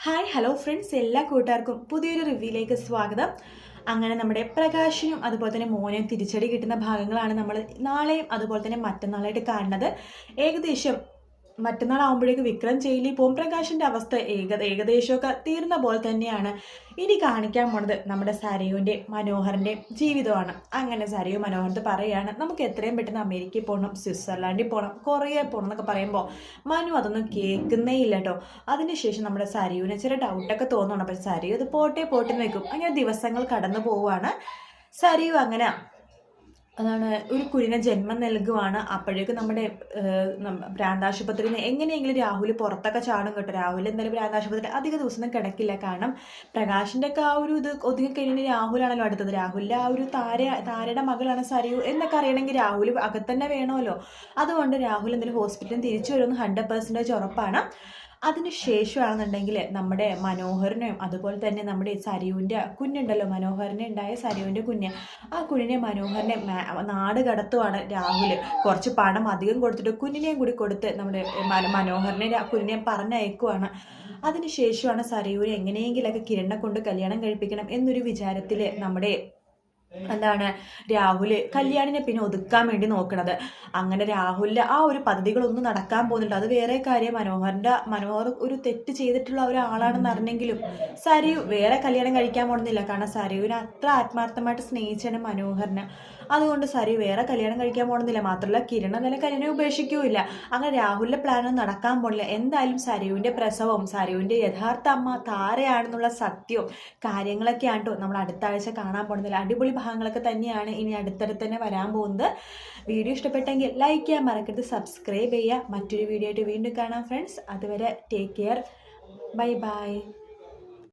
Hi hello friends, എല്ലാ കൂട്ടുകാർക്കും പുതിയൊരു റിവ്യൂയിലേക്ക് സ്വാഗതം. അങ്ങനെ നമ്മുടെ പ്രകാശിനും അതുപോലെ തന്നെ മോനും തിരിച്ചടി കിട്ടുന്ന ഭാഗങ്ങളാണ് നമ്മൾ നാളെയും അതുപോലെ തന്നെ മറ്റന്നാളായിട്ട് കാണുന്നത്. ഏകദേശം മറ്റന്നാളാകുമ്പോഴേക്ക് വിക്രം ജയിലിൽ പോകും. പ്രകാശിൻ്റെ അവസ്ഥ ഏകദേശമൊക്കെ തീർന്ന പോലെ തന്നെയാണ്. ഇനി കാണിക്കാൻ പോണത് നമ്മുടെ സരയുവിൻ്റെ മനോഹറിൻ്റെ ജീവിതമാണ്. അങ്ങനെ സരയു മനോഹരത്ത് പറയുകയാണ്, നമുക്ക് എത്രയും പെട്ടെന്ന് അമേരിക്കയിൽ പോകണം, സ്വിറ്റ്സർലാൻഡിൽ പോകണം, കൊറിയ പോകണം എന്നൊക്കെ പറയുമ്പോൾ മനു അതൊന്നും കേൾക്കുന്നേ ഇല്ല കേട്ടോ. അതിനുശേഷം നമ്മുടെ സരയുവിന് ചില ഡൗട്ടൊക്കെ തോന്നണം. അപ്പം സരയു അത് പോട്ടെ എന്ന് വെക്കും. അങ്ങനെ ദിവസങ്ങൾ കടന്നു പോവുകയാണ്. സരയു അങ്ങനെ അതാണ് ഒരു കുഞ്ഞിനെ ജന്മം നൽകുവാണ്. അപ്പോഴേക്കും നമ്മുടെ ഭ്രാന്താശുപത്രിയിൽ നിന്ന് എങ്ങനെയെങ്കിലും രാഹുൽ പുറത്തൊക്കെ ചാടും കേട്ടോ. രാഹുൽ എന്തായാലും ഭ്രാന്താശുപത്രി അധിക ദിവസം കിടക്കില്ല. കാരണം പ്രകാശിൻ്റെ ഒക്കെ ആ ഒരു ഇത് ഒതുങ്ങി കഴിഞ്ഞാൽ രാഹുലാണല്ലോ അടുത്തത്. രാഹുലിൻ്റെ ആ ഒരു താരയുടെ മകളാണ് സരയു എന്നൊക്കെ അറിയണമെങ്കിൽ രാഹുൽ അകത്തന്നെ വേണമല്ലോ. അതുകൊണ്ട് രാഹുൽ എന്തെങ്കിലും ഹോസ്പിറ്റലിൽ തിരിച്ചു വരുമെന്ന് 100% ഉറപ്പാണ്. അതിനുശേഷമാണെന്നുണ്ടെങ്കിൽ നമ്മുടെ മനോഹരനെയും അതുപോലെ തന്നെ നമ്മുടെ സരയുവിൻ്റെ കുഞ്ഞുണ്ടല്ലോ, മനോഹരനെ ഉണ്ടായ സരയുവിൻ്റെ കുഞ്ഞ്, ആ കുഞ്ഞിനെ മനോഹരനെ നാട് കടത്തുവാണ് രാഹുൽ. കുറച്ച് പണം അധികം കൊടുത്തിട്ട് കുഞ്ഞിനെയും കൂടി കൊടുത്ത് നമ്മുടെ മനോഹരനെ കുഞ്ഞിനെ പറഞ്ഞയക്കുവാണ്. അതിനുശേഷമാണ് സരയുവിനെ എങ്ങനെയെങ്കിലൊക്കെ കിരണിനെ കൊണ്ട് കല്യാണം കഴിപ്പിക്കണം എന്നൊരു വിചാരത്തിൽ നമ്മുടെ എന്താണ് രാഹുൽ കല്യാണിനെ പിന്നെ ഒതുക്കാൻ വേണ്ടി നോക്കണത്. അങ്ങനെ രാഹുലിൻ്റെ ആ ഒരു പദ്ധതികളൊന്നും നടക്കാൻ പോകുന്നില്ല. അത് വേറെ കാര്യം. മനോഹർ ഒരു തെറ്റ് ചെയ്തിട്ടുള്ള ഒരാളാണെന്ന് അറിഞ്ഞെങ്കിലും സരയു വേറെ കല്യാണം കഴിക്കാൻ പോകുന്നില്ല. കാരണം സരയുവിനെ അത്ര ആത്മാർത്ഥമായിട്ട് സ്നേഹിച്ചാണ് മനോഹരനെ. അതുകൊണ്ട് സരയു വേറെ കല്യാണം കഴിക്കാൻ പോകുന്നില്ല. മാത്രമല്ല കിരൺ എന്തായാലും കല്യാണം ഉപേക്ഷിക്കുകയില്ല. അങ്ങനെ രാഹുലിൻ്റെ പ്ലാനൊന്നും നടക്കാൻ പോണില്ല. എന്തായാലും സരയുവിൻ്റെ പ്രസവവും സരയുവിൻ്റെ യഥാർത്ഥ അമ്മ താരയാണെന്നുള്ള സത്യവും കാര്യങ്ങളൊക്കെയാണ് കേട്ടോ നമ്മൾ അടുത്ത ആഴ്ച കാണാൻ പോകുന്നില്ല. അടിപൊളി ഭാഗങ്ങളൊക്കെ തന്നെയാണ് ഇനി അടുത്തടുത്ത് തന്നെ വരാൻ പോകുന്നത്. വീഡിയോ ഇഷ്ടപ്പെട്ടെങ്കിൽ ലൈക്ക് ചെയ്യാൻ മറക്കരുത്, സബ്സ്ക്രൈബ് ചെയ്യുക. മറ്റൊരു വീഡിയോ ആയിട്ട് വീണ്ടും കാണാം ഫ്രണ്ട്സ്. അതുവരെ ടേക്ക് കെയർ, ബൈ ബൈ.